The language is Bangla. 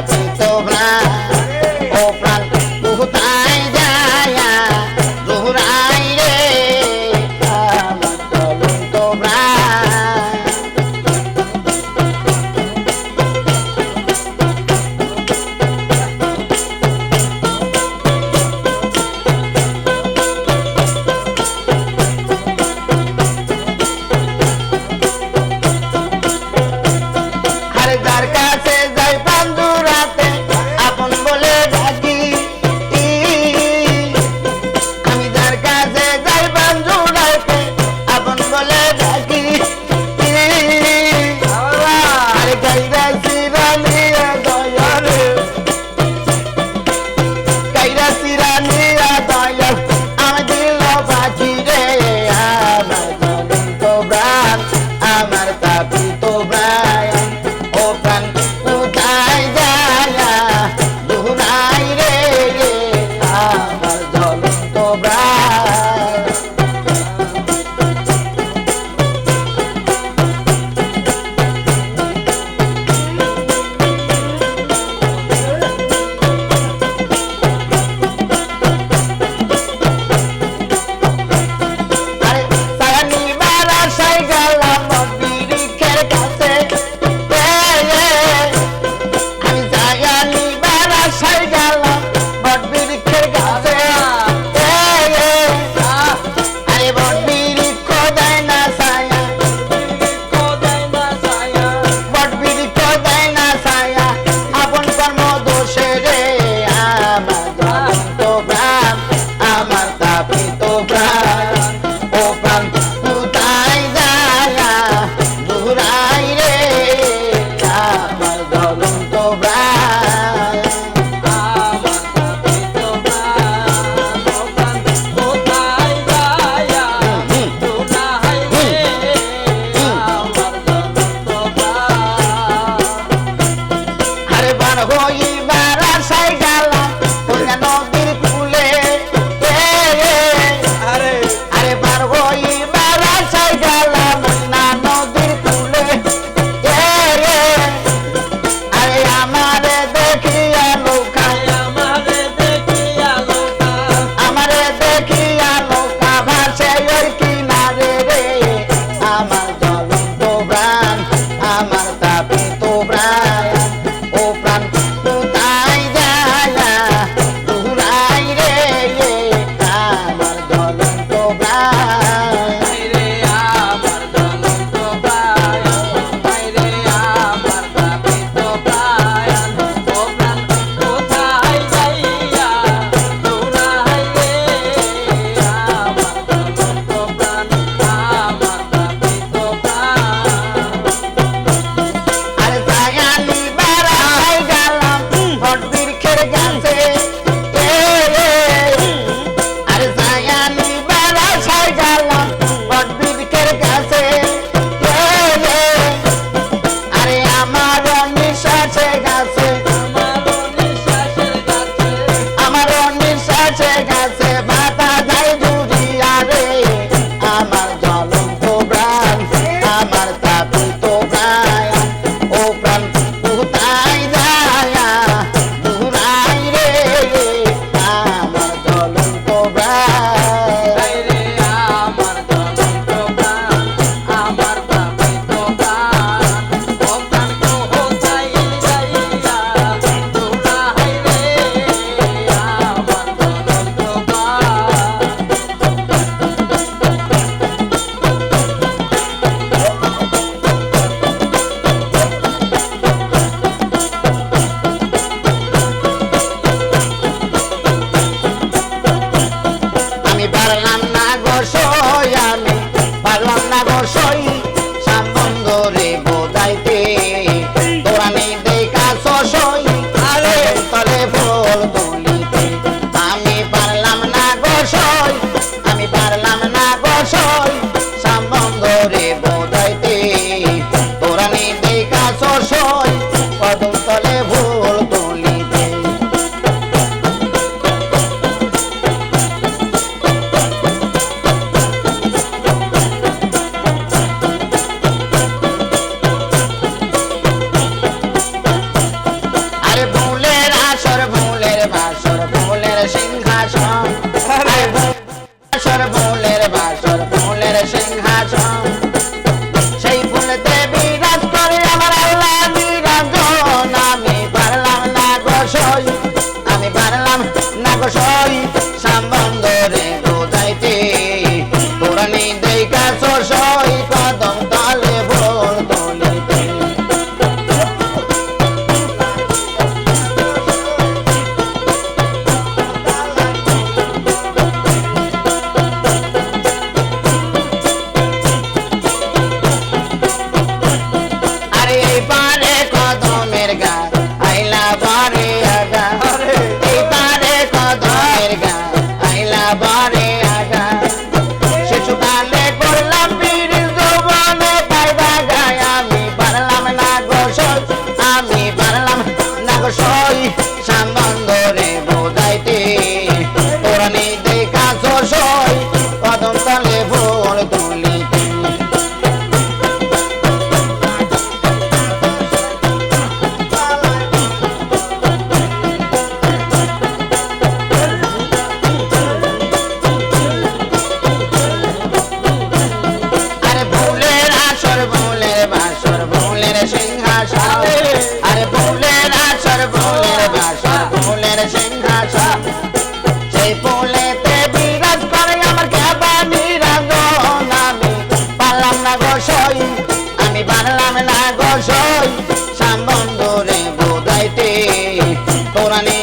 তাপিত প্রাণ ও প্রাণ কোথায় যায়া জোহরাই রে আমার জ্বলন্ত প্রাণ যার কাছে যাই বন্ধু রাতে আপন বলে ডাকি আমি যার কাছে যাই বন্ধু রাতে আপন বলে ডাকি আরে গাইরা সিরানিয়া দয়ালে গাইরা সিরানিয়া দয়াল আমি দিল পাখি রে আমার জ্বলন্ত প্রাণ আমার তাপিত প্রাণ ও প্রাণ কোথায় যায়া জোহরাই রে আমার জ্বলন্ত প্রাণ আরে সায়ানি বারা সাই গেলাম বিরিখের কাছে আমি সায়ানি বারা সাই গেলাম বটবিরিখের কাছে আরে বটবিরিখ দেয় না ছায়া বটবিরিখ দেয় না ছায়া আপন কর্ম দোষে রে আমার জ্বলন্ত প্রাণ আমার তাপিত প্রাণ ও প্রাণ কোথায় যায়া জোহরাই রে আমার জ্বলন্ত প্রাণ আরে বার হইবার আশায় গেলাম কন্যা নদীর কূলে আরে বার হইবার আশায় গেলাম কন্যা নদীর কূলে আরে আমারে দেখিয়া নৌকা আমারে দেখিয়া নৌকা ভাসে ওই কিনারে রে আমার জ্বলন্ত প্রাণ আমার তাপিত প্রাণ ও প্রাণ থাকে সিংহাসন সেই ফুলেতে বিরাজ করে আমার কেবানি রাজন আমি পারলাম না গো সই আমি পারলাম না গো সই শ্যাম বন্ধুরে বোঝাইতে পুরানি